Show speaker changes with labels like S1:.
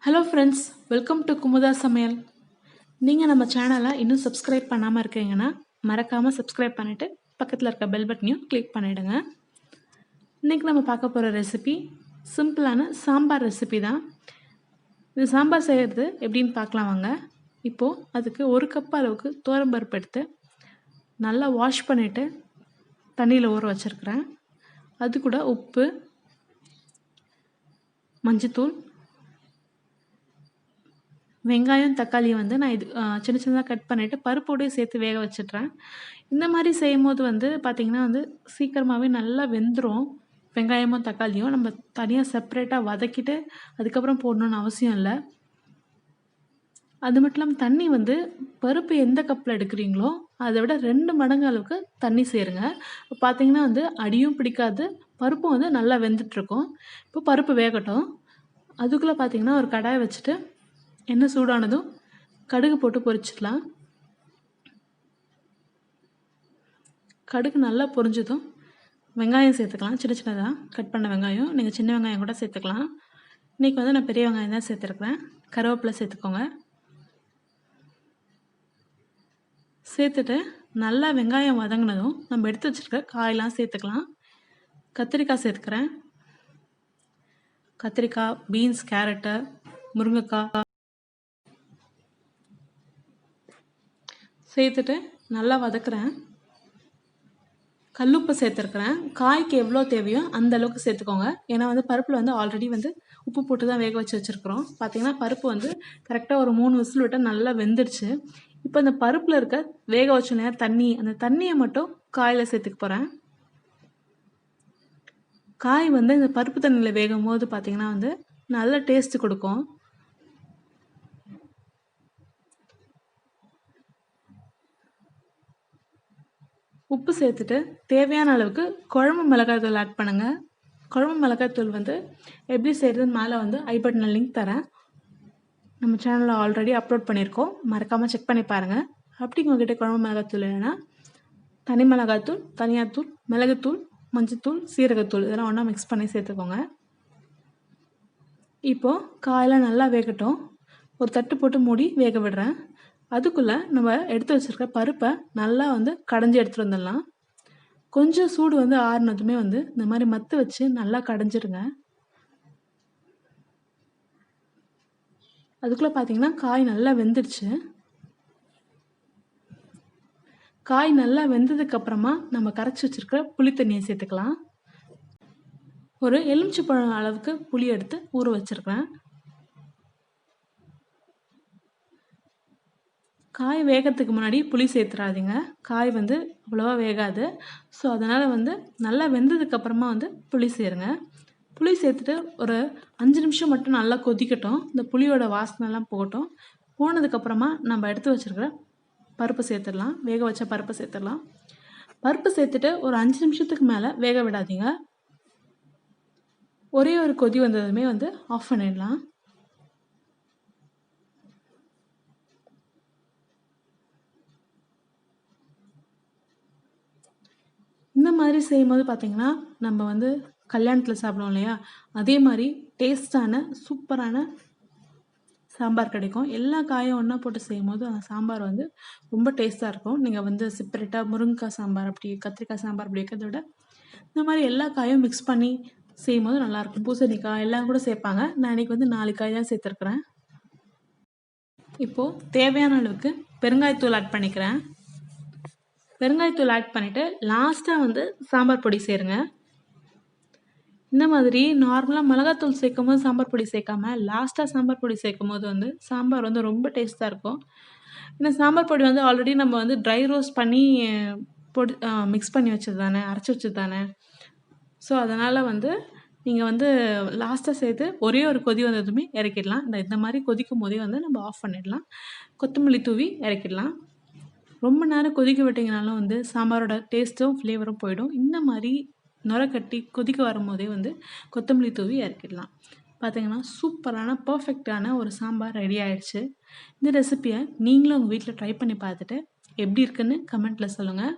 S1: Hello friends, welcome to Kumudha சமையல். நீங்கள் நம்ம சேனலை இன்னும் சப்ஸ்கிரைப் பண்ணாமல் இருக்கீங்கன்னா மறக்காமல் சப்ஸ்கிரைப் பண்ணிவிட்டு பக்கத்தில் இருக்க பெல் பட்டனையும் கிளிக் பண்ணிவிடுங்க. இன்றைக்கி நம்ம பார்க்க போகிற ரெசிபி சிம்பிளான சாம்பார் ரெசிபி தான். இந்த சாம்பார் செய்கிறது எப்படின்னு பார்க்கலாம் வாங்க. இப்போது அதுக்கு 1 கப் அளவுக்கு துவரம்பருப்பு எடுத்து நல்லா வாஷ் பண்ணிவிட்டு தண்ணியில் ஊற வச்சுருக்கிறேன். அது கூட உப்பு, மஞ்சத்தூள், வெங்காயம், தக்காளி வந்து நான் இது சின்ன சின்னதாக கட் பண்ணிவிட்டு பருப்போடயே சேர்த்து வேக வச்சிடுறேன். இந்த மாதிரி செய்யும்போது வந்து பார்த்திங்கன்னா வந்து சீக்கிரமாகவே நல்லா வெந்துடும். வெங்காயமும் தக்காளியும் நம்ம தனியாக செப்ரேட்டாக வதக்கிட்டு அதுக்கப்புறம் போடணுன்னு அவசியம் இல்லை. அது மட்டும் இல்லாமல் தண்ணி வந்து பருப்பு எந்த கப்பில் எடுக்கிறீங்களோ அதை விட 2 மடங்கு அளவுக்கு தண்ணி சேருங்க. பார்த்திங்கன்னா வந்து அடியும் பிடிக்காது, பருப்பும் வந்து நல்லா வெந்துட்டுருக்கும். இப்போ பருப்பு வேகட்டும். அதுக்குள்ளே பார்த்திங்கன்னா ஒரு கடாய் வச்சுட்டு எண்ணெய் சூடானதும் கடுகு போட்டு பொரிச்சிடலாம். கடுகு நல்லா பொரிஞ்சதும் வெங்காயம் சேர்த்துக்கலாம். சின்ன சின்னதாக கட் பண்ண வெங்காயம், நீங்கள் சின்ன வெங்காயம் கூட சேர்த்துக்கலாம். இன்றைக்கி வந்து நான் பெரிய வெங்காயம் தான் சேர்த்துருக்குறேன். கருவேப்பிலை சேர்த்துக்கோங்க. சேர்த்துட்டு நல்லா வெங்காயம் வதங்கினதும் நம்ம எடுத்து வச்சுருக்க காயெல்லாம் சேர்த்துக்கலாம். கத்திரிக்காய் சேர்த்துக்கிறேன். கத்திரிக்காய், பீன்ஸ், கேரட்டு, முருங்கைக்காய் சேர்த்துட்டு நல்லா வதக்குறேன். கல்லுப்பு சேர்த்துருக்குறேன். காய்க்கு எவ்வளோ தேவையோ அந்த அளவுக்கு சேர்த்துக்கோங்க. ஏன்னா வந்து பருப்பில் வந்து ஆல்ரெடி வந்து உப்பு போட்டு தான் வேக வச்சு வச்சுருக்குறோம். பார்த்திங்கன்னா பருப்பு வந்து கரெக்டாக ஒரு 3 விசில் விட்டால் நல்லா வெந்துடுச்சு. இப்போ அந்த பருப்பில் இருக்க வேக வச்ச நேரம் தண்ணி, அந்த தண்ணியை மட்டும் காயில் சேர்த்துக்க போகிறேன். காய் வந்து இந்த பருப்பு தண்ணியில் வேகும் போது பார்த்திங்கன்னா வந்து நல்ல டேஸ்ட்டு கொடுக்கும். உப்பு சேர்த்துட்டு தேவையான அளவுக்கு குழம்பு மிளகாய்த்தூள் ஆட் பண்ணுங்கள். குழம்பு மிளகாய்த்தூள் வந்து எப்படி செய்கிறதுன்னு மேலே வந்து ஐ பட்டனில் லிங்க் தரேன். நம்ம சேனலில் ஆல்ரெடி அப்லோட் பண்ணியிருக்கோம், மறக்காமல் செக் பண்ணி பாருங்கள். அப்படி உங்கள்கிட்ட குழம்பு மிளகாய்த்தூள் இல்லைன்னா தனி மிளகாய்த்தூள், தனியாத்தூள், மிளகுத்தூள், மஞ்சத்தூள், சீரகத்தூள் இதெல்லாம் ஒன்றா மிக்ஸ் பண்ணி சேர்த்துக்கோங்க. இப்போது காயெல்லாம் நல்லா வேகட்டும். ஒரு தட்டு போட்டு மூடி வேக விடுறேன். அதுக்குள்ளே நம்ம எடுத்து வச்சுருக்க பருப்பை நல்லா வந்து கடைஞ்சி எடுத்துகிட்டு வந்துடலாம். கொஞ்சம் சூடு வந்து ஆறுனதுமே வந்து இந்த மாதிரி மத்து வச்சு நல்லா கடைஞ்சிருங்க. அதுக்குள்ளே பார்த்தீங்கன்னா காய் நல்லா வெந்துடுச்சு. காய் நல்லா வெந்ததுக்கப்புறமா நம்ம கரைச்சி வச்சுருக்கிற புளி தண்ணியை சேர்த்துக்கலாம். ஒரு எலுமிச்சைப்பழம் அளவுக்கு புளி எடுத்து ஊற வச்சுருக்கிறேன். காய் வேகிறதுக்கு முன்னாடி புளி சேர்த்துறாதீங்க. காய் வந்து அவ்வளோவா வேகாது. ஸோ அதனால் வந்து நல்லா வெந்ததுக்கப்புறமா வந்து புளி சேருங்க. புளி சேர்த்துட்டு ஒரு 5 நிமிஷம் மட்டும் நல்லா கொதிக்கட்டும். இந்த புளியோட வாசனைலாம் போகட்டும். போனதுக்கப்புறமா நம்ம எடுத்து வச்சுருக்கிற பருப்பு சேர்த்துடலாம். வேக வச்ச பருப்பு சேர்த்துடலாம். பருப்பு சேர்த்துட்டு ஒரு 5 நிமிஷத்துக்கு மேலே வேக விடாதீங்க. ஒரே ஒரு கொதி வந்ததுமே வந்து ஆஃப் பண்ணிடலாம். இந்த மாதிரி செய்யும்போது பார்த்திங்கன்னா நம்ம வந்து கல்யாணத்தில் சாப்பிடுவோம் இல்லையா, அதே மாதிரி டேஸ்டான சூப்பரான சாம்பார் கிடைக்கும். எல்லா காயும் ஒன்றா போட்டு செய்யும்போது அந்த சாம்பார் வந்து ரொம்ப டேஸ்ட்டாக இருக்கும். நீங்கள் வந்து செப்பரேட்டாக முருங்கைக்காய் சாம்பார் அப்படி, கத்திரிக்காய் சாம்பார் அப்படி வைக்கிறத விட இந்த மாதிரி எல்லா காயும் மிக்ஸ் பண்ணி செய்யும்போது நல்லாயிருக்கும். பூசணிக்காய் எல்லாம் கூட சேர்ப்பாங்க. நான் இன்றைக்கி வந்து 4 காய் தான் சேர்த்துருக்குறேன். இப்போது தேவையான அளவுக்கு பெருங்காயத்தூள் ஆட் பண்ணிக்கிறேன். பெருங்காயத்தூள் ஆட் பண்ணிவிட்டு லாஸ்ட்டாக வந்து சாம்பார் பொடி சேருங்க. இந்த மாதிரி நார்மலாக மிளகாத்தூள் சேர்க்கும் போது சாம்பார் பொடி சேர்க்காம லாஸ்ட்டாக சாம்பார் பொடி சேர்க்கும் போது வந்து சாம்பார் வந்து ரொம்ப டேஸ்ட்டாக இருக்கும். இந்த சாம்பார் பொடி வந்து ஆல்ரெடி நம்ம வந்து ட்ரை ரோஸ்ட் பண்ணி பொடி மிக்ஸ் பண்ணி வச்சது தானே, அரைச்சி வச்சது தானே. ஸோ அதனால் வந்து நீங்கள் வந்து லாஸ்ட்டாக சேர்த்து ஒரே ஒரு கொதி வந்ததுமே இறக்கிடலாம். இந்த மாதிரி கொதிக்கும் போதே வந்து நம்ம ஆஃப் பண்ணிடலாம். கொத்தமல்லி தூவி இறக்கிடலாம். ரொம்ப நேரம் கொதிக்க விட்டிங்கனாலும் வந்து சாம்பாரோட டேஸ்ட்டும் ஃப்ளேவரும் போயிடும். இந்த மாதிரி நுரை கட்டி கொதிக்க வரும்போதே வந்து கொத்தமல்லி தூவி இறக்கிடலாம். பார்த்திங்கன்னா சூப்பரான பர்ஃபெக்டான ஒரு சாம்பார் ரெடி ஆகிடுச்சு. இந்த ரெசிப்பியை நீங்களும் உங்கள் வீட்டில் ட்ரை பண்ணி பார்த்துட்டு எப்படி இருக்குன்னு கமெண்ட்டில் சொல்லுங்கள்.